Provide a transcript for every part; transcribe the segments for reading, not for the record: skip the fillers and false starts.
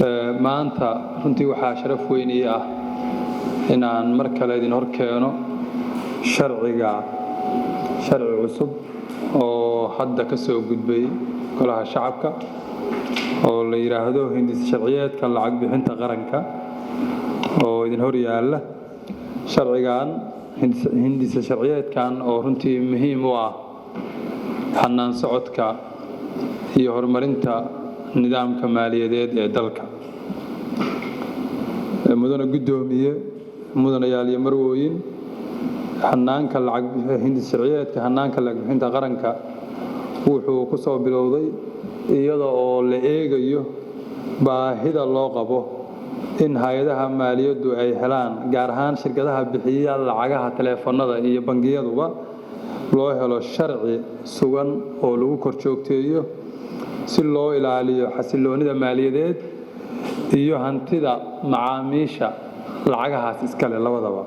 maanta runtii waxaa sharaf weyn ii ah inaan mar kale idin hor keeno sharci cusub oo hadda ka soo gudbay golaha shacabka oo la yiraahdo hindis sharciyeedka lacag bixinta qaranka oo idin hor yaalla. sharcigan hindis sharciyeedkan oo runtii muhiim u ah xannaan socodka iyo horumarinta nidaamka maaliyadeed ee dalka. mudane gudoomiye mudanayaal iyo marwooyin, xanaanka hindis sharciyeedka xanaanka lacag bixinta qaranka wuxuu ku soo bilowday iyada oo la eegayo baahida loo qabo in hay'adaha maaliyaddu ay helaan, gaar ahaan shirkadaha bixiya lacagaha taleefannada iyo bangiyaduba loo helo sharci sugan oo lagu korjoogteeyo si loo ilaaliyo xasilloonida maaliyadeed iyo hantida macaamiisha lacagahaas iskale labadaba.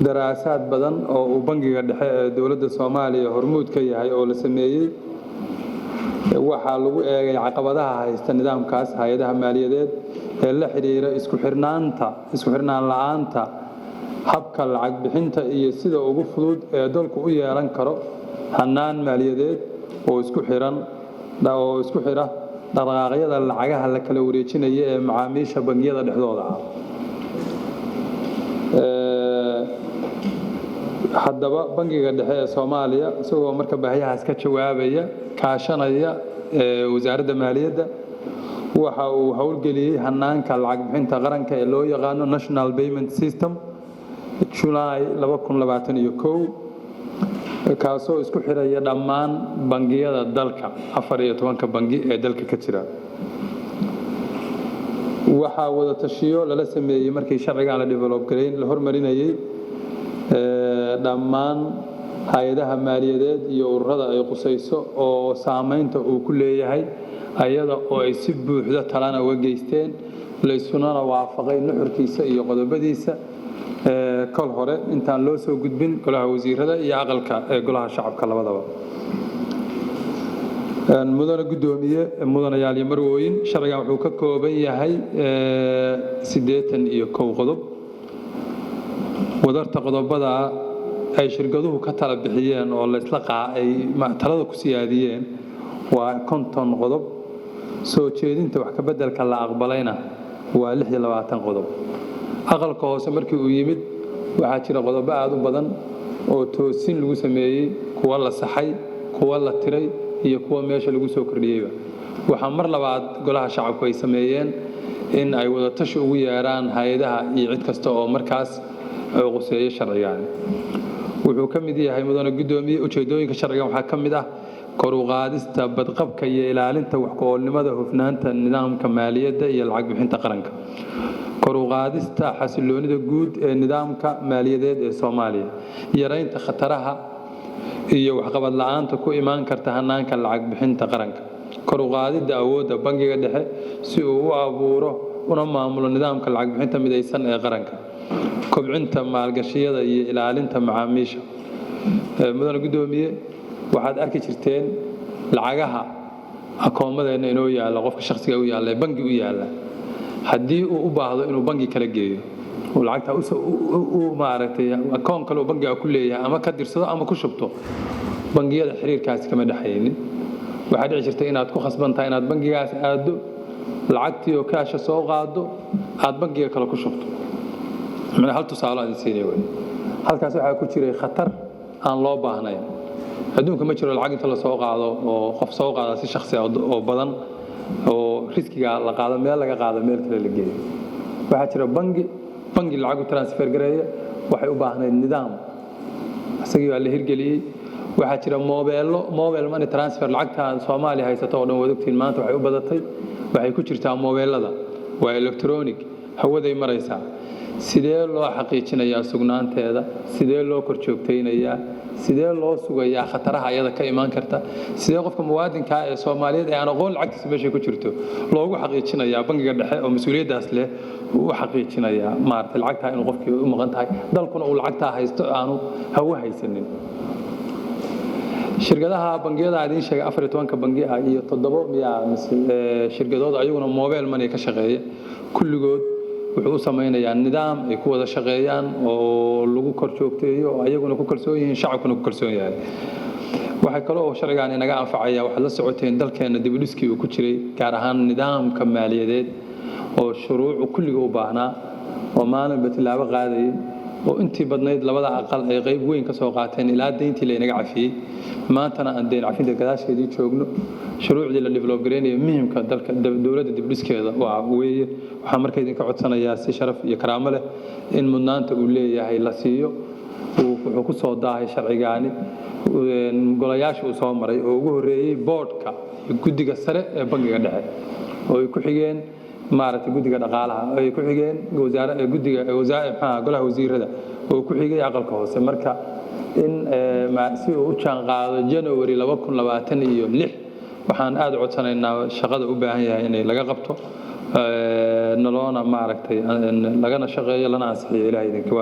daraasaad badan oo uu bangiga dhexe ee dowladda Soomaaliya hormuud ka yahay oo la sameeyay waxaa lagu eegay caqabadaha haysta nidaamkaas hay'adaha maaliyadeed ee la xiriira isku xirnaan la'aanta habka lacag bixinta iyo sida ugu fudud ee dalku u yeelan karo hannaan maaliyadeed oo isku xira dhaqdhaqaaqyada lacagaha la kala wareejinayo ee macaamiisha bangiyada dhexdooda ah. haddaba bangiga dhexe ee Soomaaliya isagoo marka baahiyahaas ka jawaabaya kaashanaya wasaaradda maaliyadda waxa uu howlgeliyay hannaanka lacag bixinta qaranka ee loo yaqaano National Payment System July 2021 kaasoo isku xiraya dhammaan bangiyada dalka 14 bangi ee dalka ka jira. waxaa wada tashiyo lala sameeyay markii sharcigan la develop gareyn la hormarinayay dhammaan hay'adaha maaliyadeed iyo ururada ay qusayso oo saameynta uu ku leeyahay ayada oo ay si buuxda talana uga geysteen la isuna waafaqay nuxurkiisa iyo qodobadiisa kol hore intaan loo soo gudbin golaha wasiirada iyo aqalka ee golaha shacabka labadaba. mudane gudoomiye mudanayaal iyo marwooyin, sharcigan wuxuu ka kooban yahay 81 qodob. wadarta qodobada ay shirkaduhu ka tala bixiyeen oo la isla qaacay talada ku siyaadiyeen waa 50 qodob. soo jeedinta wax ka bedelka la aqbalayna waa 26 qodob. aqalka hoose markii uu yimid waxaa jira qodobo aad u badan oo toosin lagu sameeyay, kuwa la saxay, kuwa la tiray iyo kuwa meesha lagu soo kordhiyayba. waxaa mar labaad golaha shacabku ay sameeyeen in ay wada tashi ugu yeeraan hay'adaha iyo cid kasta oo markaas quseeyo sharcigan. wuxuu ka mid yahay mudane gudoomiye ujeedooyinka sharcigan waxaa ka mid ah kor u qaadista badqabka iyo ilaalinta wax ku oolnimada hufnaanta nidaamka maaliyadda iyo lacag bixinta qaranka, kor u qaadista xasilloonida guud ee nidaamka maaliyadeed ee Soomaaliya, yaraynta khataraha iyo waxqabad la'aanta ku imaan karta hannaanka lacag bixinta qaranka, kor u qaadida awoodda bangiga dhexe si uu u abuuro una maamulo nidaamka lacag bixinta midaysan ee qaranka, kobcinta maalgashiyada iyo ilaalinta macaamiisha. mudane gudoomiye, waxaad arki jirteen lacagaha akoomadeena inoo yaalla qofka shakhsiga u yaalla bangi u yaalla haddii uu u baahdo inuu bangi kala geeyo oo lacagta maaragtay akoon kale oo bangiga ku leeyahay ama ka dirsado ama ku shubto, bangiyada xiriirkaasi kama dhaxaynin. waxaa dhici jirta inaad ku khasbantahay inaad bangigaas aado lacagtii oo kaasha soo qaado aad bangiga kale ku shubto. hal tusaale aan siinay halkaas waxaa ku jiray khatar aan loo baahnayn. adduunka ma jiro lacag inta la soo qaado oo qof soo qaada si shakhsi ah oo badan oo riskiga la qaado meel laga qaado meel kale la geeyo. waxaa jira bangi lacag transfer gareeya, waxay u baahnayd nidaam asagii waa la hirgeliyay. waxaa jira mobile money transfer lacagta Soomaaliya haysato oo dhan wadagtiin maanta waxay u badatay waxay ku jirtaa mobilada, waa electronic, hawaday maraysaa. sidee loo xaqiijinayaa sugnaanteeda, sidee loo korjoogteynayaa, sidee loo sugayaa khataraha ayada ka imaan karta, sidee qofka muwaadinka ee Soomaaliyeed ee aan aqoon lacagtiisa meesha ku jirto loogu xaqiijinayaa bangiga dhexe oo mas'uuliyadaas leh uu xaqiijinayaa maartay lacagta inuu qofkii u maqan tahay dalkuna uu lacagta haysto aanu hawo haysanin. shirkadaha bangiyada aad sheegay 14 bangi ah iyo 700 shirkadood ayaguna mobile money ka shaqeeya kulligood wuxuu u sameeynayaa nidaam ay ku wada shaqeeyaan oo lagu kor joogteeyo ayaguna ku kalsoon yihiin shacabkuna ku kalsoon yahay waxa kale oo sharcigan inaga anfacaya waxa la socoteen dalkeena dib u dhiskii uu ku jiray gaar ahaan nidaamka maaliyadeed oo shuruuc kulliga u baahnaa oo maalinba tilaabo qaaday oo intii badnayd labada aqal ay qayb weyn ka soo qaateen ilaa deyntii la inaga cafiyay maantana aan deyn cafinta gadaasheedii joogno shuruucdii la develop gareeyay muhiimka dalka dawladda dib u dhiskeeda waa weeye waxa markay idinka codsanayaa si sharaf iyo karaamo leh in mudnaanta uu leeyahay la siiyo wuxuu ku soo daahay sharcigaani golayaasha uu soo maray oo ugu horeeyay boardka guddiga sare ee bangiga dhexe oo ay ku xigeen maaragtay guddiga dhaqaalaha ay ku xigeen wasaaradda guddiga golaha wasiirada oo ku xigay aqalka hoose marka in si uu u jaan qaado January 2026 waxaan aad u codsanaynaa shaqada u baahan yahay in laga qabto nolona maaragtay lagana shaqeeyo lana ansixiyo ilaahay idinka